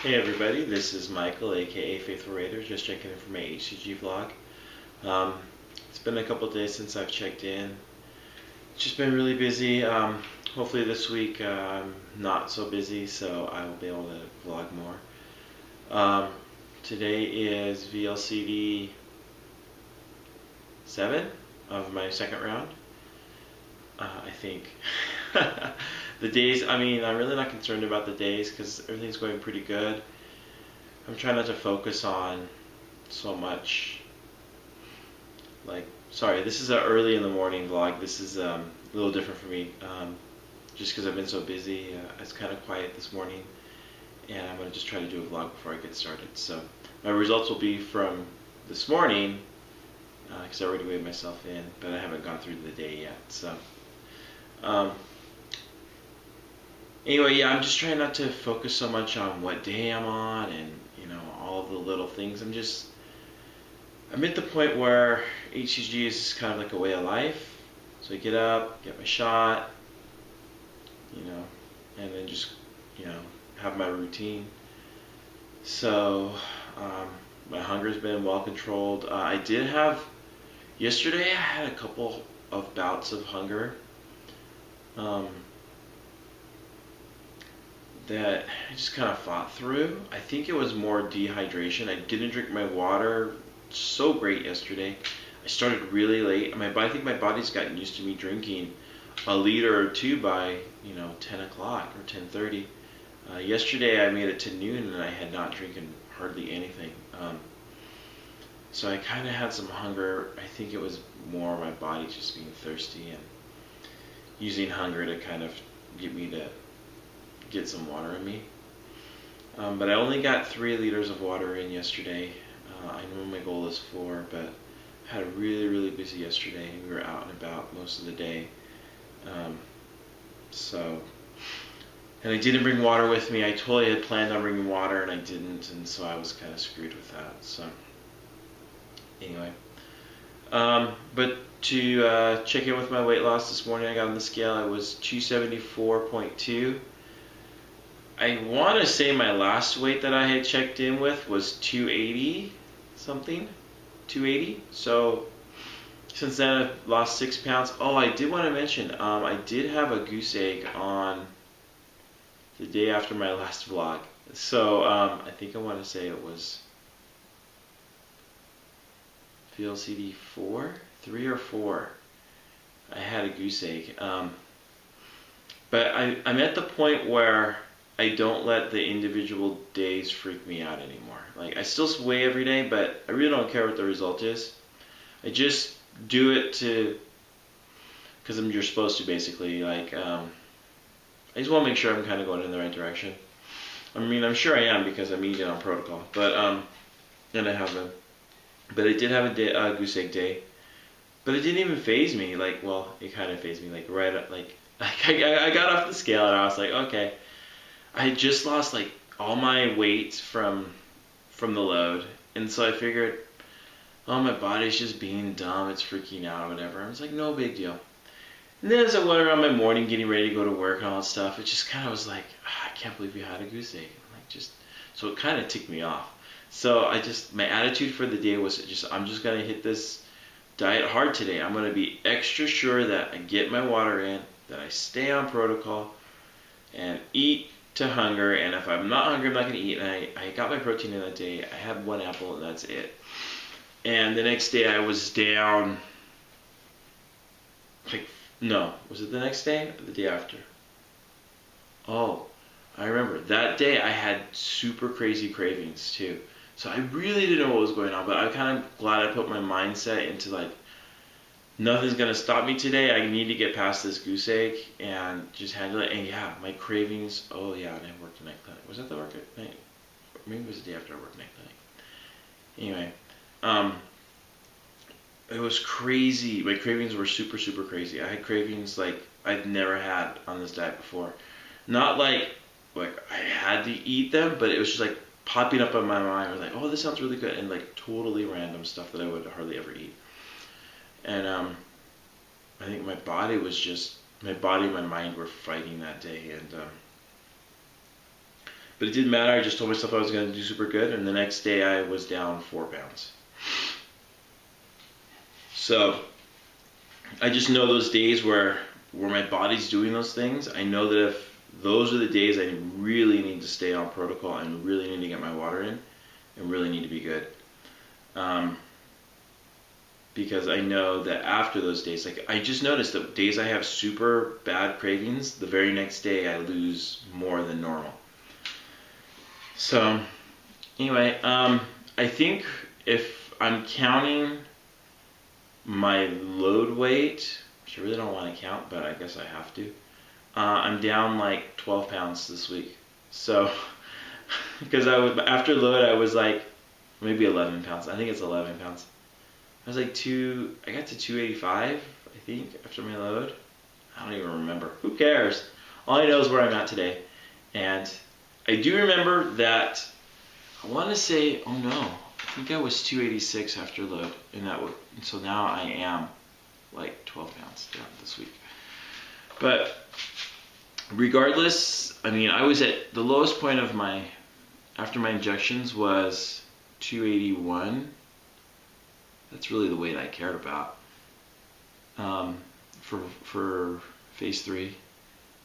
Hey everybody, this is Michael, aka Faithful Raider, just checking in for my HCG vlog. It's been a couple days since I've checked in. It's just been really busy. Hopefully this week I'm not so busy, so I will be able to vlog more. Today is VLCD 7 of my second round, I think. The days, I'm really not concerned about the days because everything's going pretty good. I'm trying not to focus on so much, sorry, this is an early in the morning vlog. This is a little different for me, just because I've been so busy. It's kind of quiet this morning, and I'm going to just try to do a vlog before I get started. So my results will be from this morning, because I already weighed myself in, but I haven't gone through the day yet. So anyway, yeah, I'm just trying not to focus so much on what day I'm on and, all of the little things. I'm at the point where HCG is just kind of like a way of life. So I get up, get my shot, and then just, have my routine. So my hunger's been well controlled. Yesterday I had a couple of bouts of hunger. That I just kind of fought through. I think it was more dehydration. I didn't drink my water so great yesterday. I started really late. I think my body's gotten used to me drinking a liter or two by 10 o'clock or 10:30. Yesterday I made it to noon and I had not drinking hardly anything. So I kind of had some hunger. I think it was more my body just being thirsty and using hunger to kind of get me to get some water in me. But I only got 3 liters of water in yesterday. I know my goal is 4, but I had really busy yesterday. We were out and about most of the day. And I didn't bring water with me. I totally had planned on bringing water and I didn't, and so I was kind of screwed with that. So anyway, but to check in with my weight loss this morning, I got on the scale. I was 274.2. I want to say my last weight that I had checked in with was 280 something, 280. So since then I've lost 6 pounds. Oh, I did want to mention, I did have a goose egg on the day after my last vlog. So I think I want to say it was VLCD 3 or 4. I had a goose egg. But I'm at the point where I don't let the individual days freak me out anymore. Like, I still weigh every day, but I really don't care what the result is. I just do it because you're supposed to, basically. I just want to make sure I'm kind of going in the right direction. I'm sure I am because I'm eating on protocol, but and I haven't. But I did have a goose egg day, but it didn't even faze me. It kind of fazed me. I got off the scale and I was like, okay. I had just lost all my weight from the load, and so I figured, oh, my body's just being dumb, it's freaking out or whatever. I was like, no big deal. And then as I went around my morning getting ready to go to work and all that stuff, it just kind of was like, I can't believe you had a goose egg. So it kind of ticked me off. So my attitude for the day was I'm just gonna hit this diet hard today. I'm gonna be extra sure that I get my water in, that I stay on protocol, and eat to hunger, and if I'm not hungry, I'm not going to eat. And I got my protein in that day. I had 1 apple, and that's it. And the next day, I was down, was it the next day or the day after? Oh, I remember. That day, I had super crazy cravings, too. So I really didn't know what was going on, but I'm kind of glad I put my mindset into, nothing's going to stop me today. I need to get past this goose egg and just handle it. And yeah, my cravings. Oh yeah, and I worked a night clinic. Was that the work at night? Maybe it was the day after I worked night clinic. Anyway, it was crazy. My cravings were super crazy. I had cravings like I'd never had on this diet before. Not like I had to eat them, but it was just popping up in my mind. I was like, oh, this sounds really good, and totally random stuff that I would hardly ever eat. And I think my body and my mind were fighting that day, and But it didn't matter. I just told myself I was going to do super good, and the next day I was down 4 pounds. So I just know those days where my body's doing those things. I know that if those are the days I really need to stay on protocol and really need to get my water in and really need to be good. Because I know that after those days, like I just noticed that days I have super bad cravings, the very next day I lose more than normal. So anyway, I think if I'm counting my load weight, which I really don't want to count, but I guess I have to, I'm down like 12 pounds this week. So because after load I was like maybe 11 pounds. I think it's 11 pounds. I was like I got to 285, I think, after my load. I don't even remember. Who cares? All I know is where I'm at today. And I do remember that, I want to say, oh no, I think I was 286 after load. And so now I am like 12 pounds down this week. But regardless, I mean, I was at the lowest point of after my injections was 281. That's really the weight I cared about for phase 3.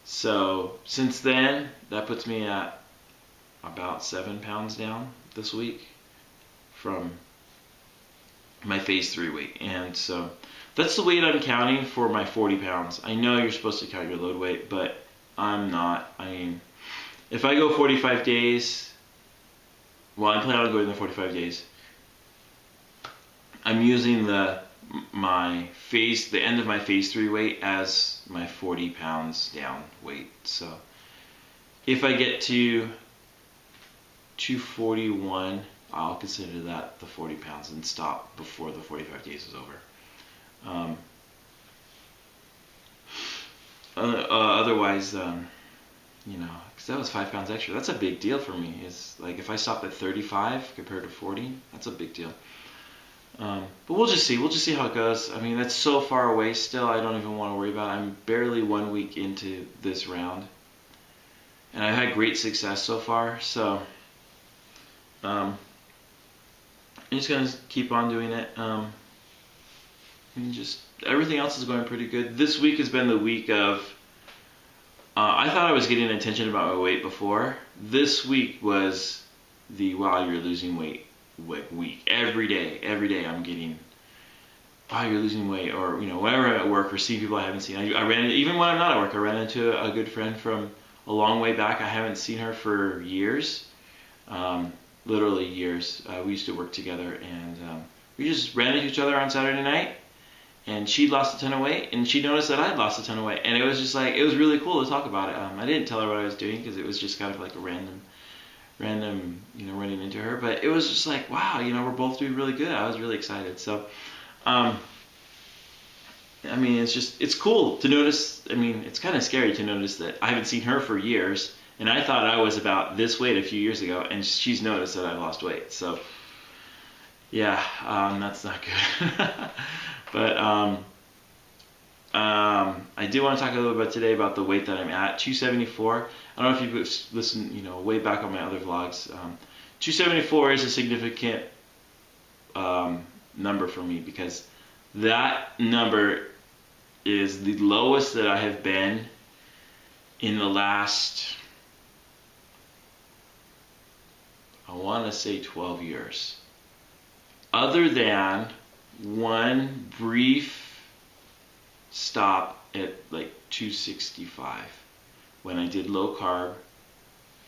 So since then, that puts me at about 7 pounds down this week from my phase 3 weight. And so that's the weight I'm counting for my 40 pounds. I know you're supposed to count your load weight, but I'm not. I mean, if I go 45 days, well, I plan on going the 45 days. I'm using the end of my phase 3 weight as my 40 pounds down weight. So if I get to 241, I'll consider that the 40 pounds and stop before the 45 days is over. Otherwise, you know, because that was 5 pounds extra. That's a big deal for me. It's like if I stop at 35 compared to 40, that's a big deal. But we'll just see. We'll just see how it goes. I mean, that's so far away still. I don't even want to worry about it. I'm barely 1 week into this round, and I've had great success so far. So I'm just gonna keep on doing it. And just everything else is going pretty good. This week has been the week of. I thought I was getting attention about my weight before. This week was the wow, you're losing weight week. Every day I'm getting, wow, you're losing weight, or you know, whenever I'm at work or see people I haven't seen. I ran even when I'm not at work. I ran into a good friend from a long way back. I haven't seen her for years, literally years. We used to work together, and we just ran into each other on Saturday night. And she'd lost a ton of weight, and she noticed that I'd lost a ton of weight, and it was just like, it was really cool to talk about it. I didn't tell her what I was doing because it was just kind of like a random, you know, running into her. But it was just like, wow, you know, we're both doing really good. I was really excited. So, I mean, it's cool to notice. I mean, it's kind of scary to notice that I haven't seen her for years, and I thought I was about this weight a few years ago, and she's noticed that I lost weight. So, yeah, that's not good. But I do want to talk a little bit today about the weight that I'm at, 274. I don't know if you've listened, you know, way back on my other vlogs. 274 is a significant number for me because that number is the lowest that I have been in the last, I want to say 12 years. Other than one brief stop at like 265 when I did low carb,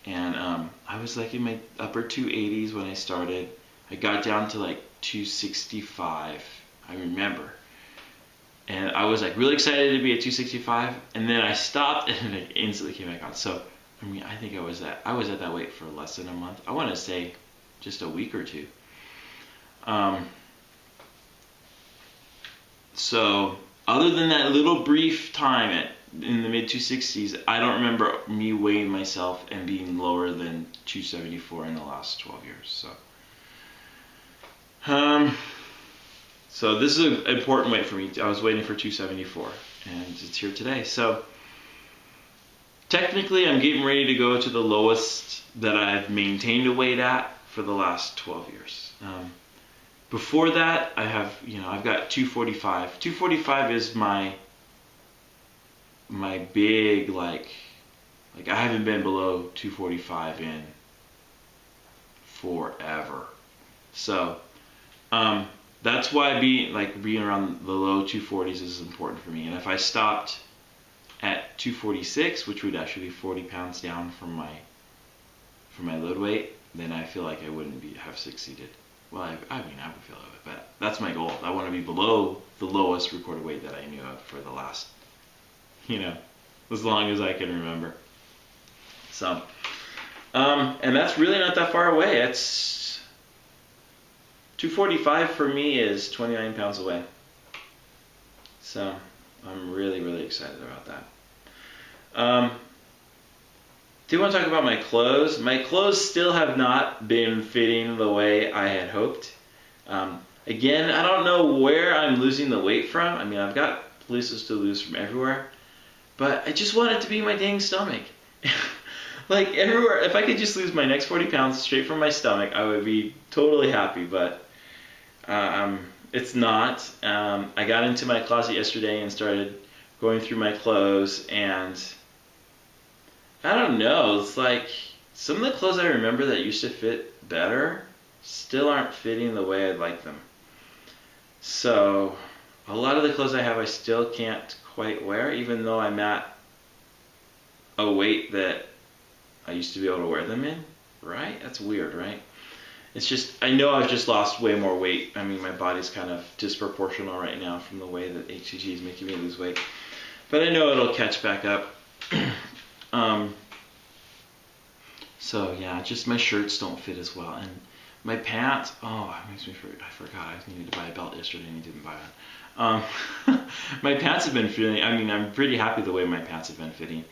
and I was like in my upper 280s when I started. I got down to like 265, I remember, and I was like really excited to be at 265, and then I stopped and it instantly came back on. So I mean, I think I was at that weight for less than a month. I want to say just a week or two. So other than that little brief time in the mid 260s, I don't remember me weighing myself and being lower than 274 in the last 12 years. So this is an important weight for me. I was waiting for 274, and it's here today. So technically I'm getting ready to go to the lowest that I've maintained a weight at for the last 12 years. Before that, I've got 245. 245 is my big, like I haven't been below 245 in forever. So that's why being around the low 240s is important for me. And if I stopped at 246, which would actually be 40 pounds down from my load weight, then I feel like I wouldn't have succeeded. Well, I would feel it, but that's my goal. I want to be below the lowest recorded weight that I knew of for the last, as long as I can remember. So, and that's really not that far away. It's 245 for me is 29 pounds away. So, I'm really, really excited about that. Do want to talk about my clothes. My clothes still have not been fitting the way I had hoped. Again, I don't know where I'm losing the weight from. I mean, I've got places to lose from everywhere, but I just want it to be my dang stomach. Like everywhere, if I could just lose my next 40 pounds straight from my stomach, I would be totally happy, but it's not. I got into my closet yesterday and started going through my clothes, and I don't know, it's like some of the clothes I remember that used to fit better still aren't fitting the way I'd like them. So a lot of the clothes I have I still can't quite wear, even though I'm at a weight that I used to be able to wear them in, right? That's weird, right? It's just, I know I've just lost way more weight. I mean, my body's kind of disproportional right now from the way that HCG is making me lose weight. But I know it'll catch back up. So yeah, just my shirts don't fit as well, and my pants. Oh, it makes me I forgot I needed to buy a belt yesterday and I didn't buy one. My pants have been fitting. I mean, I'm pretty happy the way my pants have been fitting.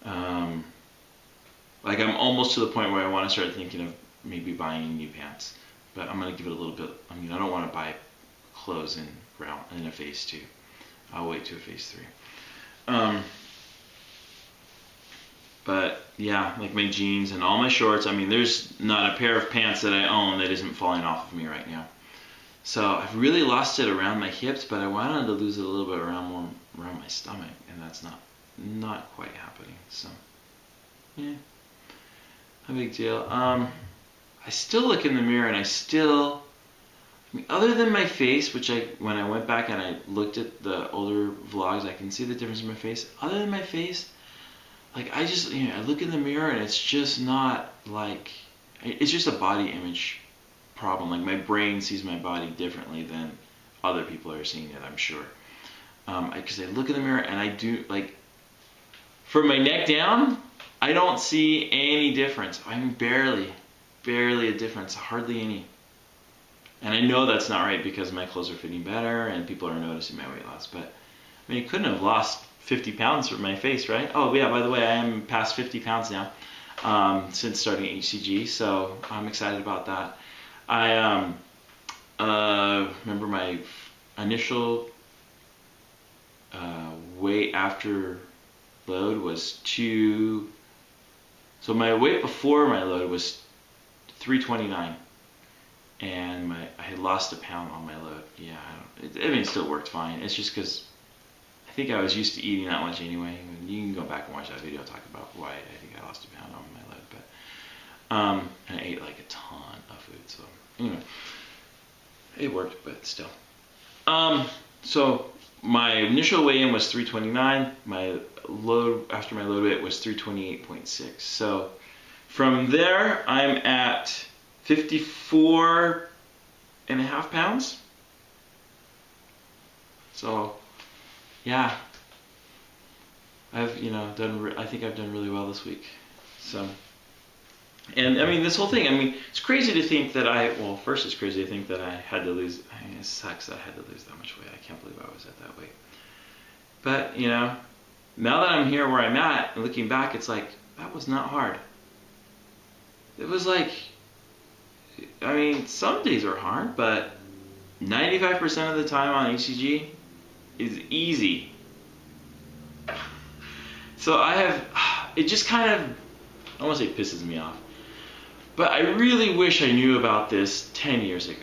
Like I'm almost to the point where I want to start thinking of maybe buying new pants, but I'm gonna give it a little bit. I mean, I don't want to buy clothes in a phase 2. I'll wait to a phase 3. But yeah, like my jeans and all my shorts, I mean, there's not a pair of pants that I own that isn't falling off of me right now. So I've really lost it around my hips, but I wanted to lose it a little bit around my stomach, and that's not quite happening. So yeah, no big deal. I still look in the mirror, and I mean, other than my face, which when I went back and I looked at the older vlogs, I can see the difference in my face. Other than my face, like I just, I look in the mirror and it's just not like, it's just a body image problem. Like my brain sees my body differently than other people are seeing it, I'm sure. Because I look in the mirror and I do, like, from my neck down, I don't see any difference. I mean, barely a difference, hardly any. And I know that's not right because my clothes are fitting better and people are noticing my weight loss. But I mean, I couldn't have lost 50 pounds from my face, right? Oh yeah, by the way, I am past 50 pounds now since starting HCG, so I'm excited about that. I remember my initial weight after load was so my weight before my load was 329, and I had lost a pound on my load. Yeah, I mean, it still worked fine. It's just because I think I was used to eating that much anyway. You can go back and watch that video, talk about why I think I lost a pound on my load. But and I ate like a ton of food, so anyway, it worked, but still. So my initial weigh-in was 329. My load after my load weight was 328.6. So from there, I'm at 54.5 pounds. So yeah, I've I think I've done really well this week. So, and I mean, this whole thing, I mean, it's crazy to think that first it's crazy to think that I had to lose. I mean, it sucks that I had to lose that much weight. I can't believe I was at that weight. But now that I'm here where I'm at and looking back, it's like that was not hard. It was like, I mean, some days are hard, but 95% of the time on HCG is easy. So I have it just kind of, I won't say pisses me off, but I really wish I knew about this 10 years ago.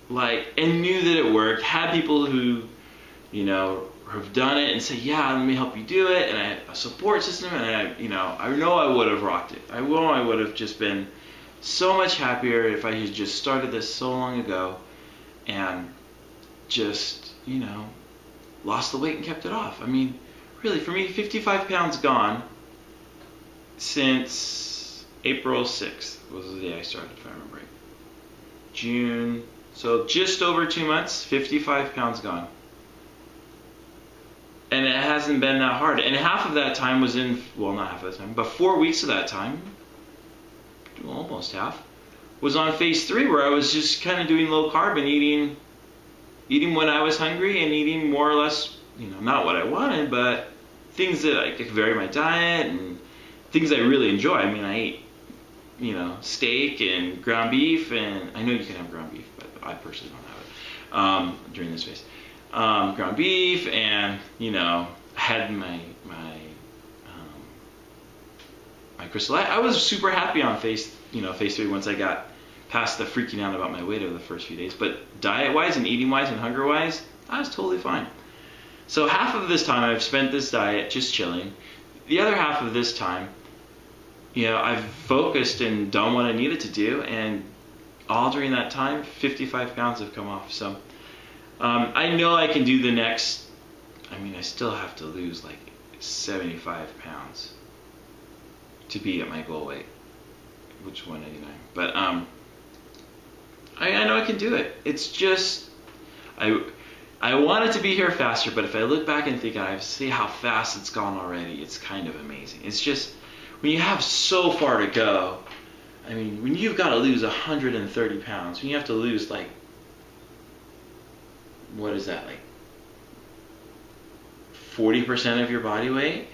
Like, and knew that it worked, had people who, you know, have done it and say, yeah, let me help you do it, and I had a support system, and I know I would have rocked it. I would have just been so much happier if I had just started this so long ago and just, you know, lost the weight and kept it off. I mean, really, for me, 55 pounds gone since April 6th was the day I started, if I remember right. June, so just over 2 months, 55 pounds gone. And it hasn't been that hard. And half of that time was in, well, not half of that time, but 4 weeks of that time, well, almost half, was on phase 3, where I was just kind of doing low carb and eating when I was hungry and eating more or less, you know, not what I wanted, but things that I could vary my diet and things I really enjoy. I mean, I ate, you know, steak and ground beef, and I know you can have ground beef, but I personally don't have it during this phase. Ground beef, and, you know, had my crystal light. I was super happy on phase 3 once I got past the freaking out about my weight over the first few days. But diet-wise and eating-wise and hunger-wise, I was totally fine. So half of this time I've spent this diet just chilling. The other half of this time, you know, I've focused and done what I needed to do, and all during that time, 55 pounds have come off. So I know I can do the next, I mean, I still have to lose like 75 pounds to be at my goal weight, which is 189. But I know I can do it. It's just, I want it to be here faster, but if I look back and think, I see how fast it's gone already, it's kind of amazing. It's just, when you have so far to go, I mean, when you've got to lose 130 pounds, when you have to lose like, what is that, like 40% of your body weight?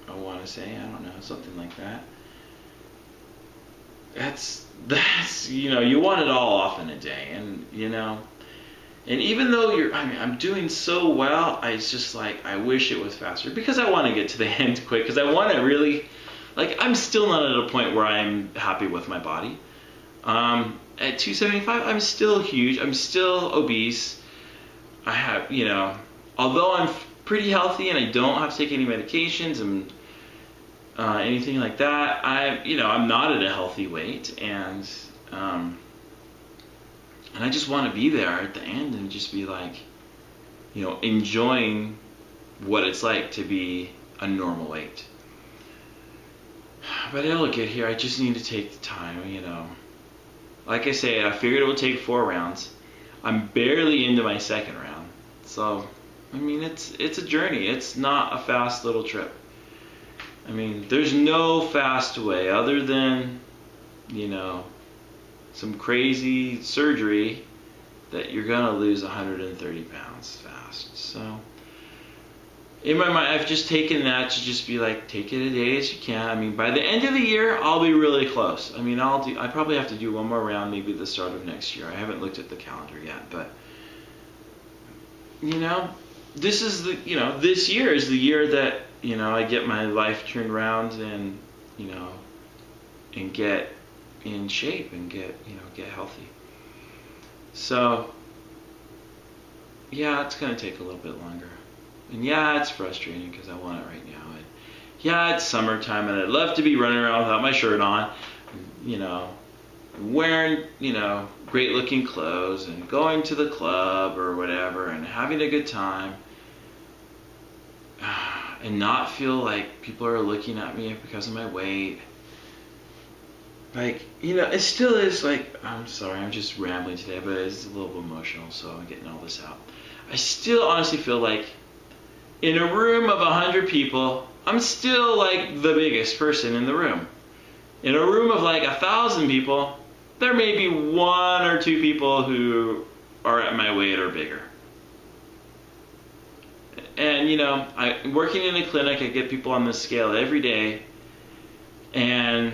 I want to say, I don't know, something like that. That's you know, you want it all off in a day, and you know, and even though I'm doing so well, it's just like, I wish it was faster, because I want to get to the end quick, because I want to really, like, I'm still not at a point where I'm happy with my body. At 275, I'm still huge. I'm still obese. I have, you know, although I'm pretty healthy and I don't have to take any medications and anything like that, I'm not at a healthy weight, and I just want to be there at the end and just be like, you know, enjoying what it's like to be a normal weight. But it'll get here. I just need to take the time, you know. Like I say, I figured it would take 4 rounds. I'm barely into my second round. So, I mean, it's a journey. It's not a fast little trip. I mean, there's no fast way other than, you know, some crazy surgery that you're going to lose 130 pounds fast. So, in my mind, I've just taken that to just be like, take it a day as you can. I mean, by the end of the year, I'll be really close. I mean, I probably have to do one more round, maybe at the start of next year. I haven't looked at the calendar yet, but, you know, this year is the year that, you know, I get my life turned around and, you know, and get in shape and get healthy. So, yeah, it's going to take a little bit longer. And yeah, it's frustrating because I want it right now. And yeah, it's summertime and I'd love to be running around without my shirt on, you know, wearing, you know, great looking clothes and going to the club or whatever and having a good time, and not feel like people are looking at me because of my weight. Like, you know, it still is like, I'm sorry, I'm just rambling today, but it's a little emotional, so I'm getting all this out. I still honestly feel like, in a room of 100 people, I'm still like the biggest person in the room. In a room of like 1,000 people, there may be 1 or 2 people who are at my weight or bigger. And you know, working in a clinic, I get people on the scale every day, and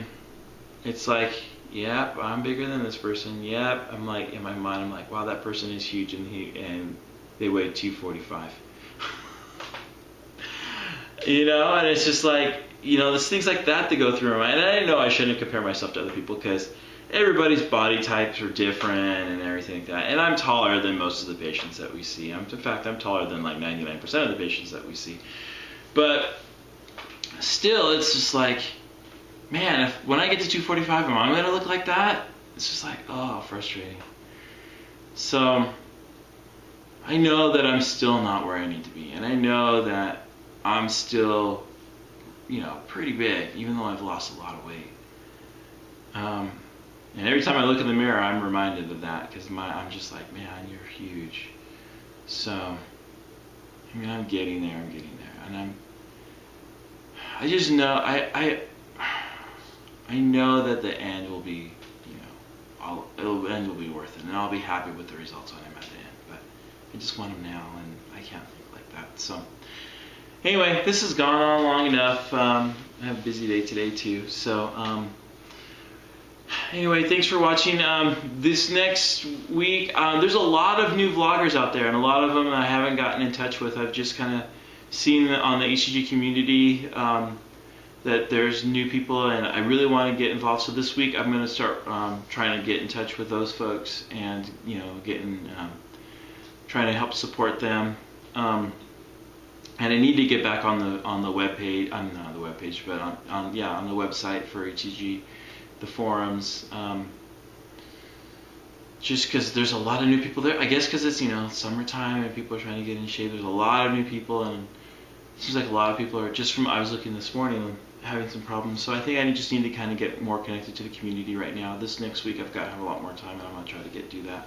it's like, yep, I'm bigger than this person. Yep, I'm like, in my mind, I'm like, wow, that person is huge, and they weigh 245. You know, and it's just like, you know, there's things like that go through my mind. And I know I shouldn't compare myself to other people because everybody's body types are different and everything like that. And I'm taller than most of the patients that we see. In fact, I'm taller than like 99% of the patients that we see. But still, it's just like, man, when I get to 245, am I going to look like that? It's just like, oh, frustrating. So I know that I'm still not where I need to be. And I know that I'm still, you know, pretty big, even though I've lost a lot of weight. And every time I look in the mirror, I'm reminded of that because I'm just like, man, you're huge. So, I mean, I'm getting there, and I just know, I know that the end will be, you know, the end will be worth it, and I'll be happy with the results when I'm at the end. But I just want them now, and I can't think like that. So. Anyway, this has gone on long enough. I have a busy day today too. So anyway, thanks for watching. This next week, there's a lot of new vloggers out there, and a lot of them I haven't gotten in touch with. I've just kind of seen on the HCG community that there's new people, and I really want to get involved. So this week, I'm going to start trying to get in touch with those folks, and you know, trying to help support them. And I need to get back on the web page, not the web page, but on the website for HCG, the forums. Just because there's a lot of new people there. I guess because it's, you know, summertime and people are trying to get in shape. There's a lot of new people, and it seems like a lot of people are just from. I was looking this morning, having some problems. So I think I just need to kind of get more connected to the community right now. This next week I've got to have a lot more time, and I'm gonna try to do that.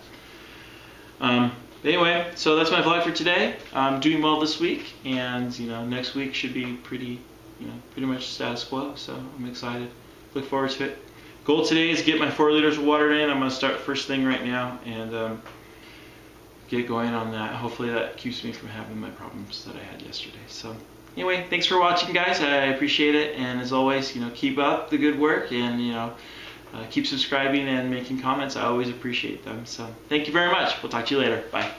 Anyway, so that's my vlog for today. I'm doing well this week, and you know, next week should be pretty much status quo. So I'm excited. Look forward to it. Goal today is get my 4 liters of water in. I'm going to start first thing right now and get going on that. Hopefully that keeps me from having my problems that I had yesterday. So anyway, thanks for watching, guys. I appreciate it, and as always, you know, keep up the good work, and you know. Keep subscribing and making comments. I always appreciate them. So thank you very much. We'll talk to you later. Bye.